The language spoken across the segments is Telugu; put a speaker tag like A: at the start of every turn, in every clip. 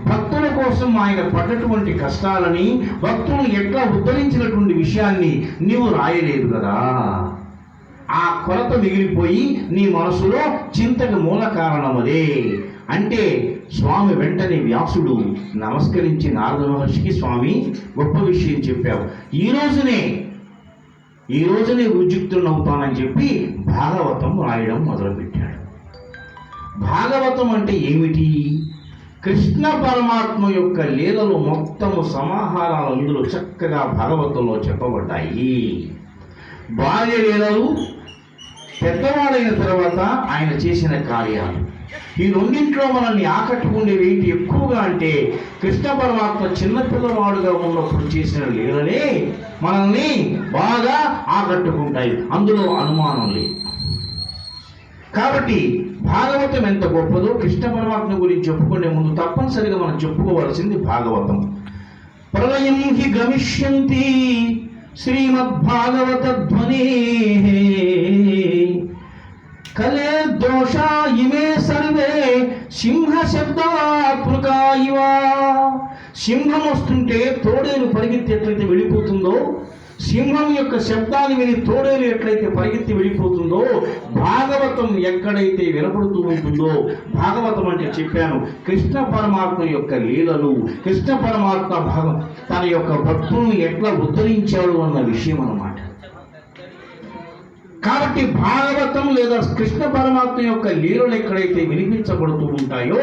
A: భక్తుల కోసం ఆయన పడ్డటువంటి కష్టాలని, భక్తులు ఎట్లా ఉద్ధరించినటువంటి విషయాన్ని నీవు రాయలేదు కదా. ఆ కొరత మిగిలిపోయి నీ మనసులో చింతకు మూల కారణం అదే. అంటే స్వామి వెంటనే వ్యాసుడు నమస్కరించి నారద మహర్షికి, స్వామి గొప్ప విషయం చెప్పావు, ఈ రోజునే ఉద్యుక్తుడవుతానని చెప్పి భాగవతం రాయడం మొదలుపెట్టాడు. భాగవతం అంటే ఏమిటి? కృష్ణ పరమాత్మ యొక్క లీలలు మొత్తము సమాహారాలు అందులో చక్కగా భాగవతంలో చెప్పబడ్డాయి. బాల్య లీలలు, పెద్దవాడైన తర్వాత ఆయన చేసిన కార్యాలు, ఈ రెండింట్లో మనల్ని ఆకట్టుకునేవి ఏంటి ఎక్కువగా అంటే కృష్ణ పరమాత్మ చిన్నపిల్లవాడుగా ఉన్నప్పుడు చేసిన లీలలే మనల్ని బాగా ఆకట్టుకుంటాయి, అందులో అనుమానం లేదు. కాబట్టి భాగవతం ఎంత గొప్పదో కృష్ణ పరమాత్మ గురించి చెప్పుకునే ముందు తప్పనిసరిగా మనం చెప్పుకోవాల్సింది భాగవతం. ప్రళయం హి గమిష్యంతి శ్రీమద్భాగవత ధ్వనే కలే దోషా ఇమే సర్వే సింహ శబ్దాత్మకా ఇవ. సింహం వస్తుంటే తోడేలు పరిగెత్తి ఎట్లయితే వెళ్ళిపోతుందో, సింహం యొక్క శబ్దాన్ని విని తోడేలు ఎట్లయితే పరిగెత్తి వెళ్ళిపోతుందో, భాగవతం ఎక్కడైతే వినపడుతూ ఉంటుందో, భాగవతం అంటే చెప్పాను కృష్ణ పరమాత్మ యొక్క లీలలు, కృష్ణ పరమాత్మ తన యొక్క భక్తులను ఎట్లా ఉద్ధరించాడు అన్న విషయం అన్నమాట. కాబట్టి భాగవతం లేదా కృష్ణ పరమాత్మ యొక్క లీలలు ఎక్కడైతే వినిపించబడుతూ ఉంటాయో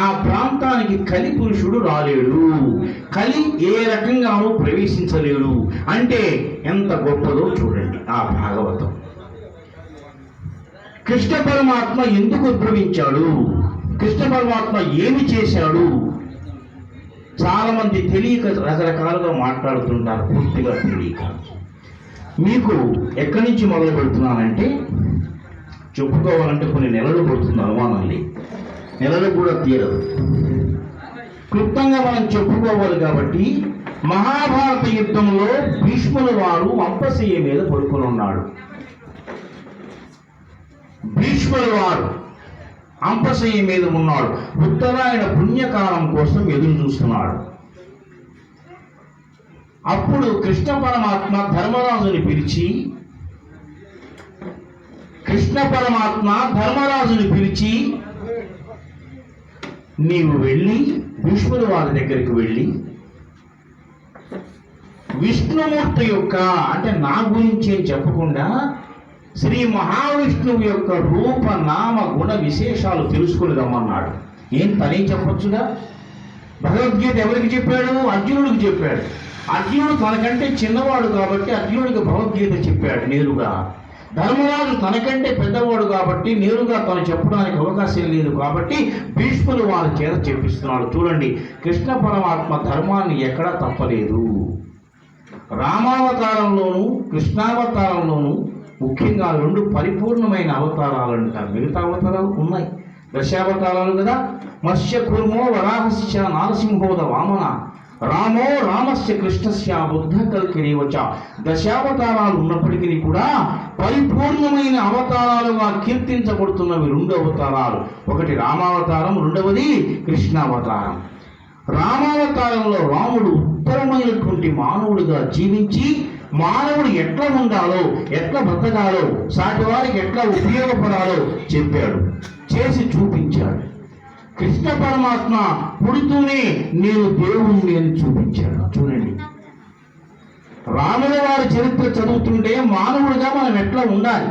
A: ఆ ప్రాంతానికి కలి పురుషుడు రాలేడు, కలి ఏ రకంగానూ ప్రవేశించలేడు. అంటే ఎంత గొప్పదో చూడండి ఆ భాగవతం. కృష్ణ పరమాత్మ ఎందుకు ఉద్భవించాడు, కృష్ణ పరమాత్మ ఏమి చేశాడు, చాలా మంది తెలియక రకరకాలుగా మాట్లాడుతుంటారు, పూర్తిగా తెలియక. మీకు ఎక్కడి నుంచి మొదలు పెడుతున్నానంటే, చెప్పుకోవాలంటే కొన్ని నెలలు పడుతుంది, అనుమానం లేదు, నెలలు కూడా తీరదు. క్లుప్తంగా మనం చెప్పుకోవాలి కాబట్టి, మహాభారత యుద్ధంలో భీష్ముల వారు అంపశయ్య మీద పడుకొని ఉన్నాడు. భీష్ముల వారు అంపశయ్య మీద ఉన్నాడు, ఉత్తరాయణ పుణ్యకాలం కోసం ఎదురు చూస్తున్నాడు. అప్పుడు కృష్ణ పరమాత్మ ధర్మరాజుని పిలిచి నీవు వెళ్ళి భీష్ముల వారి దగ్గరికి వెళ్ళి విష్ణుమూర్తి యొక్క, అంటే నా గురించి ఏం చెప్పకుండా శ్రీ మహావిష్ణువు యొక్క రూప నామ గుణ విశేషాలు తెలుసుకుని రమ్మన్నాడు. ఏం తనే చెప్పొచ్చుగా. భగవద్గీత ఎవరికి చెప్పాడు? అర్జునుడికి చెప్పాడు. అర్జునుడు తనకంటే చిన్నవాడు కాబట్టి అర్జునుడికి భగవద్గీత చెప్పాడు నేరుగా. ధర్మరాజు తనకంటే పెద్దవాడు కాబట్టి నేరుగా తను చెప్పడానికి అవకాశం లేదు కాబట్టి భీష్ములు వారి చేత చెప్పిస్తున్నాడు. చూడండి, కృష్ణ పరమాత్మ ధర్మాన్ని ఎక్కడా తప్పలేదు. రామావతారంలోను కృష్ణావతారంలోను ముఖ్యంగా రెండు పరిపూర్ణమైన అవతారాలు అంటారు. మిగతా అవతారాలు ఉన్నాయి, దశావతారాలు కదా. మత్స్య కూర్మో వరాహస్య నారసింహోద వామన రామో రామస్య కృష్ణస్య బుద్ధ కల్కిరేవచ. దశావతారాలు ఉన్నప్పటికీ కూడా పరిపూర్ణమైన అవతారాలుగా కీర్తించబడుతున్నవి రెండు అవతారాలు. ఒకటి రామావతారం, రెండవది కృష్ణావతారం. రామావతారంలో రాముడు ఉత్తరమైనటువంటి మానవుడిగా జీవించి మానవుడు ఎట్లా ఉండాలో, ఎట్లా బ్రతకాలో, సాటి వారికి ఎట్లా ఉపయోగపడాలో చెప్పాడు, చేసి చూపించాడు. కృష్ణ పరమాత్మ పుడుతూనే నేను దేవుణ్ణి అని చూపించాడు. చూడండి, రాముల వారి చరిత్ర చదువుతుంటే మానవుడిగా మనం ఎట్లా ఉండాలి.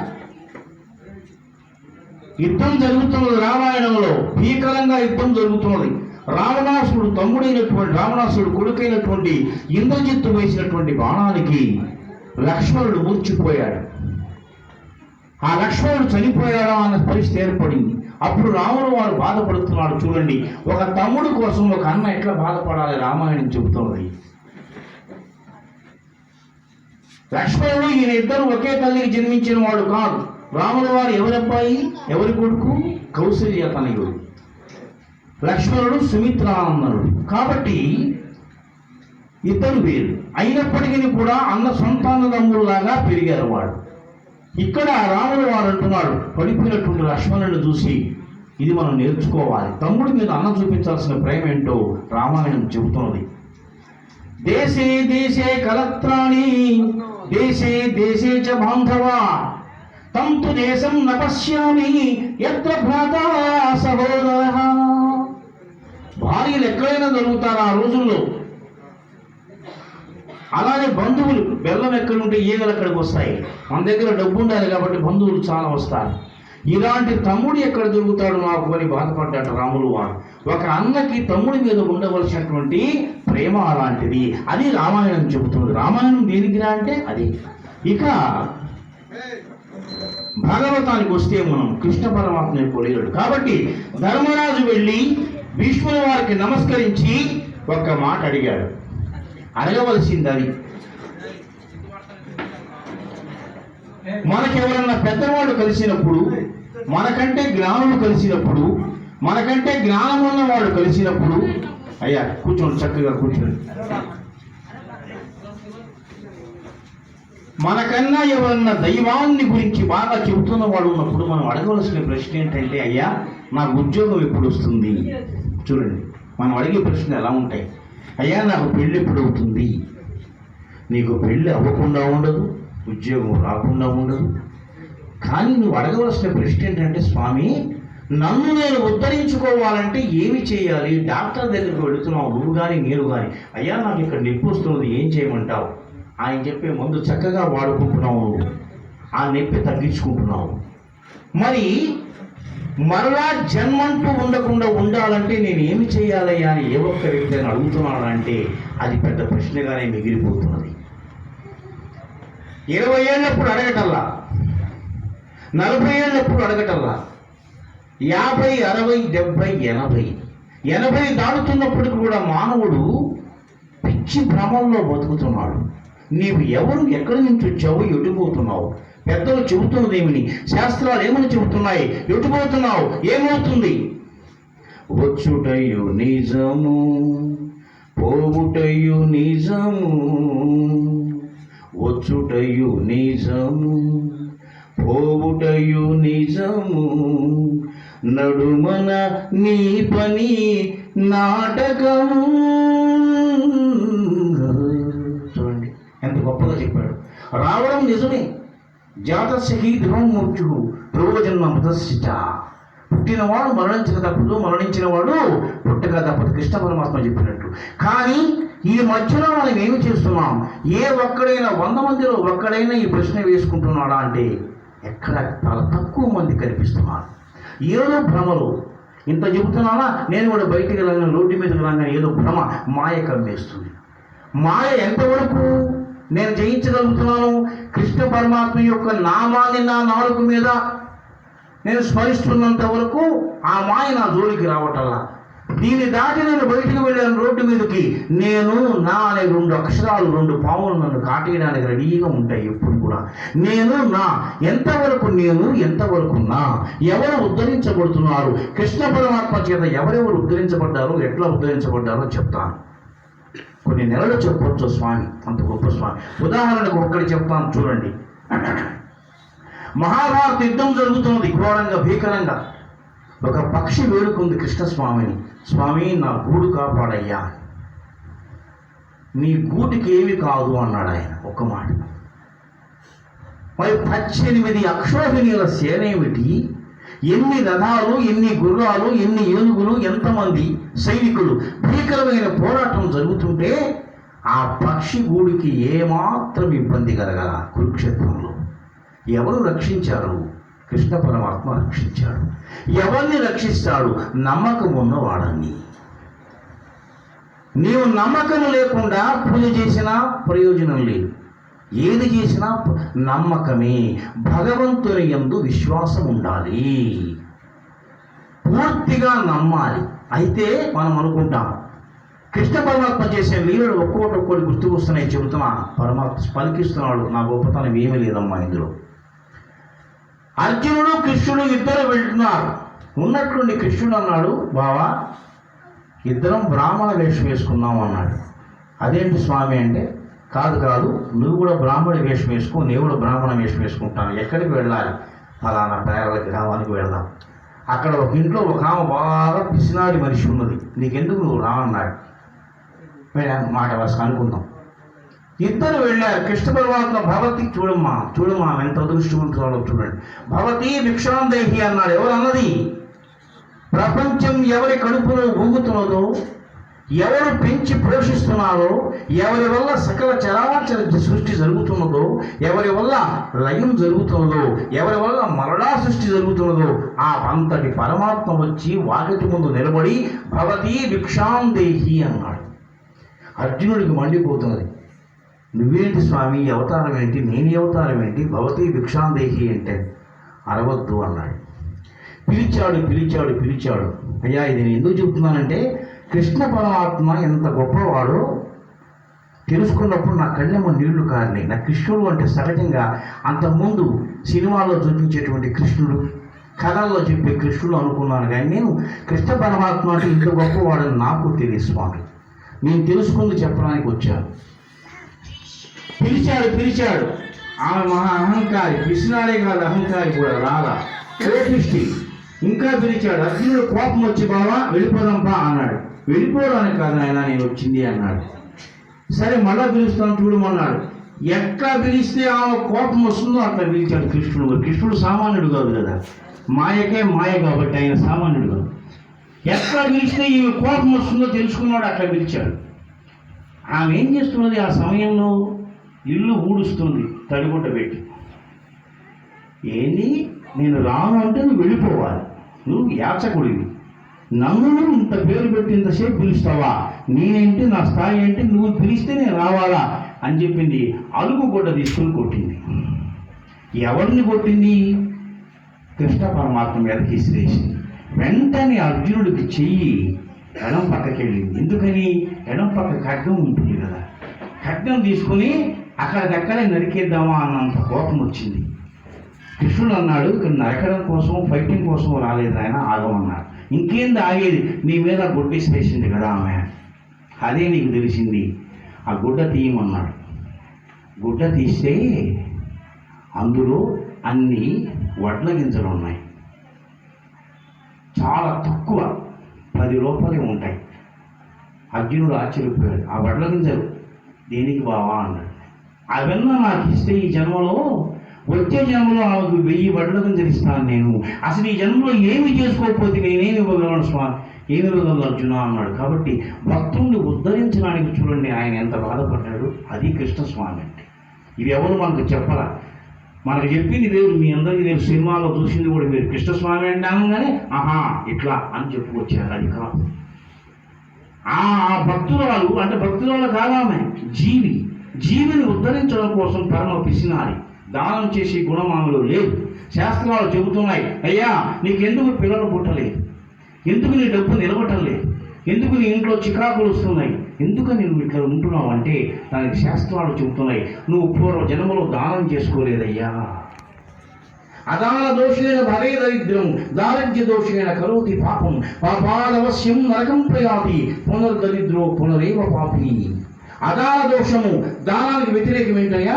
A: యుద్ధం జరుగుతున్నది రామాయణంలో, భీకరంగా యుద్ధం జరుగుతున్నది. రావణాసుడు తమ్ముడైనటువంటి, రావణాసుడు కొడుకైనటువంటి ఇంద్రజిత్తు వేసినటువంటి బాణానికి లక్ష్మణుడు మూర్చిపోయాడు. ఆ లక్ష్మణుడు చనిపోయాడా అన్న పరిస్థితి ఏర్పడింది. అప్పుడు రాముడు వారు బాధపడుతున్నాడు. చూడండి, ఒక తమ్ముడు కోసం ఒక అన్న ఎట్లా బాధపడాలి రామాయణం చెబుతోంది. లక్ష్మణుడు ఈయన ఇద్దరు ఒకే తల్లికి జన్మించిన వాడు కాదు. రాముల వారు ఎవరి అబ్బాయి, ఎవరి కొడుకు? కౌసల్య తనయుడు. లక్ష్మణుడు సుమిత్రానందనుడు. కాబట్టి ఇద్దరు వేరు అయినప్పటికీ కూడా అన్న సంతానదమ్ములాగా పెరిగారు వాడు. ఇక్కడ రాముడు వారు అంటున్నాడు, పడిపోయినటువంటి లక్ష్మణుని చూసి, ఇది మనం నేర్చుకోవాలి. తమ్ముడి మీద అన్న చూపించాల్సిన ప్రేమ ఏంటో రామాయణం చెబుతున్నది. దేశే దేశే కలత్రాణి దేశే దేశే చ బాంధవ తం తు దేశం న పశ్యామి యత్ర భ్రాతా సహోదరః. భార్యలు ఎక్కడైనా దొరుకుతారు ఆ రోజుల్లో. అలానే బంధువులు, బెల్లం ఎక్కడుంటే ఈగలు అక్కడికి వస్తాయి. మన దగ్గర డబ్బు ఉండాలి కాబట్టి బంధువులు చాలా వస్తారు. ఇలాంటి తమ్ముడు ఎక్కడ దొరుకుతాడు నాకు అని బాధపడ్డాడు రాములు వారు. ఒక అన్నకి తమ్ముడి మీద ఉండవలసినటువంటి ప్రేమ అలాంటిది. అది రామాయణం చెబుతుంది. రామాయణం దేనికిరా అంటే అది. ఇక భాగవతానికి వస్తే మనం కృష్ణ పరమాత్మ కొలేడు కాబట్టి ధర్మరాజు వెళ్ళి భీష్ముల వారికి నమస్కరించి ఒక్క మాట అడిగాడు. అడగవలసింది అది. మనకెవరన్నా పెద్దవాళ్ళు కలిసినప్పుడు, మనకంటే జ్ఞానులు కలిసినప్పుడు, మనకంటే జ్ఞానం ఉన్న వాళ్ళు కలిసినప్పుడు, అయ్యా కూర్చోండి, చక్కగా కూర్చోండి. మనకన్నా ఎవరన్నా దైవాన్ని గురించి బాగా చెబుతున్న వాడు ఉన్నప్పుడు మనం అడగవలసిన ప్రశ్న ఏంటంటే, అయ్యా నాకు ఉద్యోగం ఎప్పుడు వస్తుంది? చూడండి, మనం అడిగే ప్రశ్న ఎలా ఉంటాయి. అయ్యా నాకు పెళ్ళి ఎప్పుడు అవుతుంది? నీకు పెళ్ళి అవ్వకుండా ఉండదు, ఉద్యోగం రాకుండా ఉండదు. కానీ నువ్వు అడగవలసిన ప్రశ్న ఏంటంటే, స్వామి నన్ను నేను ఉద్ధరించుకోవాలంటే ఏమి చేయాలి? డాక్టర్ దగ్గరికి వెళుతున్నావు నువ్వు కానీ నేను కానీ. అయ్యా నాకు ఇక్కడ నొప్పి వస్తున్నది, ఏం చేయమంటావు? ఆయన చెప్పే మందు చక్కగా వాడుకుంటున్నావు, ఆ నొప్పి తగ్గించుకుంటున్నావు. మరి మరలా జన్మంటూ ఉండకుండా ఉండాలంటే నేను ఏమి చేయాలయ్యా అని ఏ ఒక్క వ్యక్తి అని అడుగుతున్నాడంటే అది పెద్ద ప్రశ్నగానే మిగిలిపోతున్నది. 20 ఏళ్ళప్పుడు అడగటల్లా, 40 ఏళ్ళప్పుడు అడగటల్లా, 50, 60, 70, 80 దాటుతున్నప్పటికి కూడా మానవుడు పిచ్చి భ్రమంలో బతుకుతున్నాడు. నీవు ఎవరు, ఎక్కడి నుంచి వచ్చావు, ఎటుపోతున్నావు? పెద్దలు చెబుతున్నది ఏమిని, శాస్త్రాలు ఏమని చెబుతున్నాయి, ఎటుపోతున్నావు, ఏమవుతుంది? వచ్చుటయు నిజము, పోవుటయు నిజము, వచ్చుటయు నిజము, పోవుటయు నిజము, నడుమన నీ పని నాటకము. చూడండి ఎంత గొప్పగా చెప్పాడు. రావడం నిజమే, జాతస్యహి ధ్రువం మృత్యు ధ్రువజన్మ మృతస్య. పుట్టినవాడు మరణించక తప్పదు, మరణించిన వాడు పుట్టక తప్పదు, కృష్ణ పరమాత్మ చెప్పినట్టు. కానీ ఈ మధ్యలో మనం ఏమి చేస్తున్నాం? ఏ ఒక్కడైనా 100 మందిలో ఒక్కడైనా ఈ ప్రశ్న వేసుకుంటున్నాడా అంటే ఎక్కడ చాలా తక్కువ మంది కనిపిస్తున్నారు. ఏదో భ్రమలు. ఇంత చెబుతున్నానా, నేను కూడా బయటికి వెళ్ళాను, రోడ్డు మీదకి రాగానే ఏదో భ్రమ, మాయ కమ్మేస్తుంది. మాయ ఎంతవరకు నేను జయించగలుగుతున్నాను? కృష్ణ పరమాత్మ యొక్క నామాన్ని నా నాలుక మీద నేను స్మరిస్తున్నంత వరకు ఆ మాయ నా జోలికి రావటల్లా. దీన్ని దాటి నేను బయటికి వెళ్ళాను రోడ్డు మీదకి, నేను నా అనే 2 అక్షరాలు, 2 పాములు నన్ను కాటేయడానికి రెడీగా ఉంటాయి ఎప్పుడు కూడా. నేను నా, ఎంతవరకు నేను, ఎంతవరకు నా. ఎవరు ఉద్ధరించబడుతున్నారు? కృష్ణ పరమాత్మ చేత ఎవరెవరు ఉద్ధరించబడ్డారో, ఎట్లా ఉద్ధరించబడ్డారో చెప్తాను. కొన్ని నెలలు చెప్పవచ్చు స్వామి, అంత గొప్ప స్వామి. ఉదాహరణకు ఒక్కటి చెప్తాను చూడండి. మహాభారత యుద్ధం జరుగుతున్నది ఘోరంగా, భీకరంగా. ఒక పక్షి వేడుకుంది కృష్ణస్వామిని, స్వామి నా గూడు కాపాడయ్యా. నీ గూటికి ఏమి కాదు అన్నాడు ఆయన ఒక్క మాట. మరి 18 అక్షోహిణీల సేన ఏమిటి? ఎన్ని రథాలు, ఎన్ని గుర్రాలు, ఎన్ని ఏనుగులు, ఎంతమంది సైనికులు, భీకరమైన పోరాటం జరుగుతుంటే ఆ పక్షి గూడికి ఏమాత్రం ఇబ్బంది కలగల. కురుక్షేత్రంలో ఎవరు రక్షించారు? కృష్ణ పరమాత్మ రక్షించాడు. ఎవరిని రక్షిస్తాడు? నమ్మకం ఉన్నవాడని. నీవు నమ్మకం లేకుండా పూజ చేసినా ప్రయోజనం లేదు, ఏది చేసినా నమ్మకమే. భగవంతుని యందు విశ్వాసం ఉండాలి, పూర్తిగా నమ్మాలి. అయితే మనం అనుకుంటాం కృష్ణ పరమాత్మ చేసే లీలలు ఒక్కొక్కటి గుర్తుకొస్తున్నాయి, చెబుతున్నా. పరమాత్మ పలికిస్తున్నాడు, నా గొప్పతనం ఏమీ లేదమ్మా ఇందులో. అర్జునుడు కృష్ణుడు ఇద్దరు వెళ్తున్నారు. ఉన్నట్లుండి కృష్ణుడు అన్నాడు, బావా ఇద్దరం బ్రాహ్మణ వేషం వేసుకున్నాం అన్నాడు. అదేంటి స్వామి అంటే, కాదు నువ్వు కూడా బ్రాహ్మణ వేషం వేసుకో, నేను కూడా బ్రాహ్మణ వేషం వేసుకుంటాను. ఎక్కడికి వెళ్ళాలి? ఫలానా పేరల గ్రామానికి వెళ్దాం. అక్కడ ఒక ఇంట్లో ఒక ఆమె బాగా పిసినారి మనిషి ఉన్నది. నీకెందుకు నువ్వు రా అన్నాడు. మాట వరుస అనుకుందాం. ఇద్దరు వెళ్ళారు. కృష్ణ పరమాత్మ భవతి చూడమ్మా ఎంత అదృష్టవంతురాలో చూడండి. భవతి భిక్షాందేహి అన్నాడు. ఎవరు అన్నది? ప్రపంచం ఎవరి కడుపులో ఊగుతున్నదో, ఎవరు పెంచి పోషిస్తున్నారో, ఎవరి వల్ల సకల చరాచర సృష్టి జరుగుతున్నదో, ఎవరి వల్ల లయం జరుగుతున్నదో, ఎవరి వల్ల మరణా సృష్టి జరుగుతున్నదో, ఆ అంతటి పరమాత్మ వచ్చి వాకిటి ముందు నిలబడి భవతి భిక్షాందేహి అన్నాడు. అర్జునుడికి మండిపోతున్నది. నువ్వేంటి స్వామి, అవతారం ఏంటి, నేను అవతారం ఏంటి, భవతి భిక్షాందేహి అంటే అరవద్దు అన్నాడు. పిలిచాడు. అయ్యా ఇది నేను ఎందుకు చెబుతున్నానంటే, కృష్ణ పరమాత్మ ఎంత గొప్పవాడో తెలుసుకున్నప్పుడు నా కళ్ళెమ్మ నీళ్లు కారినాయి. నా కృష్ణుడు అంటే సహజంగా అంతకుముందు సినిమాల్లో చూపించేటువంటి కృష్ణుడు, కథల్లో చెప్పే కృష్ణుడు అనుకున్నాను. కానీ నేను కృష్ణ పరమాత్మ అంటే ఇంత గొప్పవాడని నాకు తెలియదు స్వామి. నేను తెలుసుకుంది చెప్పడానికి వచ్చాను. పిలిచాడు. ఆమె మహా అహంకారి, పిసినాడే కాదు అహంకారి కూడా, రాలా కోపిష్టి. ఇంకా పిలిచాడు. అర్జునుడు కోపం వచ్చి బావా వెళ్ళిపోదాంపా అన్నాడు. వెళ్ళిపోవడానికి కాదు ఆయన నేను వచ్చింది అన్నాడు. సరే మళ్ళా పిలుస్తాను చూడమన్నాడు. ఎట్లా పిలిస్తే ఆమె కోపం వస్తుందో అట్లా పిలిచాడు కృష్ణుడు. కృష్ణుడు సామాన్యుడు కాదు కదా, మాయ కాబట్టి ఆయన సామాన్యుడు కాదు. ఎట్లా పిలిస్తే ఈమె కోపం వస్తుందో తెలుసుకున్నాడు, అట్లా పిలిచాడు. ఆమె ఏం చేస్తున్నది ఆ సమయంలో? ఇల్లు ఊడుస్తుంది తడిగుడ్డ పెట్టి. ఏంది, నేను రాను అంటే నువ్వు వెళ్ళిపోవాలి, నువ్వు యాచకుడివి, నన్ను ఇంత పేరు పెట్టి ఇంతసేపు పిలుస్తావా, నేనేంటి, నా స్థాయి ఏంటి, నువ్వు పిలిస్తే నేను రావాలా అని చెప్పింది. అలుగు గుడ్డ తీసుకుని కొట్టింది. ఎవరిని కొట్టింది? కృష్ణ పరమాత్మ మీదకి ఇసిరేసింది. వెంటనే అర్జునుడికి చెయ్యి ఎడం పక్కకెళ్ళింది. ఎందుకని? ఎడం పక్క ఖడ్గం ఉంటుంది కదా, ఖడ్గం తీసుకుని అక్కడికక్కడే నరికేద్దామా అన్నంత కోపం వచ్చింది. కృష్ణుడు అన్నాడు, ఇక్కడ నరకడం కోసం ఫైటింగ్ కోసం రాలేదు ఆయన, ఆగమన్నాడు. ఇంకేంది ఆగేది, నీ మీద గుడ్డేసేసింది కదా ఆమె, అదే నీకు తెలిసింది, ఆ గుడ్డ తీయమన్నాడు. గుడ్డ తీస్తే అందులో అన్ని వడ్ల గింజలు ఉన్నాయి. చాలా తక్కువ, 10 రూపాయలే ఉంటాయి. అర్జునుడు ఆశ్చర్యపోయాడు. ఆ వడ్ల గింజలు దేనికి బావా అన్నాడు. అవన్నీ నాకు ఇస్తే ఈ జన్మలో, వచ్చే జన్మలో ఆమెకు 1000 వడ్ల గింజలు ఇస్తాను నేను. అసలు ఈ జన్మలో ఏమి చేసుకోకపోతే నేనేమి ఇవ్వగలను స్వామి, ఏమి ఇవ్వగలను అర్జున అన్నాడు. కాబట్టి భక్తుడిని ఉద్ధరించడానికి చూడండి ఆయన ఎంత బాధపడ్డాడు. అది కృష్ణస్వామి అంటే. ఇది ఎవరు మనకు చెప్పరా, మనకు చెప్పింది వేరు, మీ అందరికీ నేను సినిమాలో చూసింది కూడా మీరు. కృష్ణస్వామి అంటే అనగానే ఆహా ఇట్లా అని చెప్పుకొచ్చారు. అది కాదు. ఆ భక్తురాలు అంటే భక్తురాలు కాదామె, జీవిని ఉద్ధరించడం కోసం పరమ పిసినారి, దానం చేసే గుణం ఆమెలో లేదు. శాస్త్రాలు చెబుతున్నాయి, అయ్యా నీకెందుకు పిల్లలు పుట్టలేదు, ఎందుకు నీ డబ్బు నిలబట్టం లేదు, ఎందుకు నీ ఇంట్లో చికాకులు వస్తున్నాయి, ఎందుకని నువ్వు ఇట్లా ఉంటున్నావు అంటే దానికి శాస్త్రాలు చెబుతున్నాయి, నువ్వు పూర్వ జన్మలో దానం చేసుకోలేదయ్యా. అదాన దోషేణ భరే దరిద్రం, దారిద్ర్య దోషేణ కరోతి పాపం, పాపాదవశ్యం నరకం ప్రయాతి, పునర్దరిద్రో పునరేవ పాపి. అదాన దోషము దానానికి వ్యతిరేకం ఏంటయ్యా?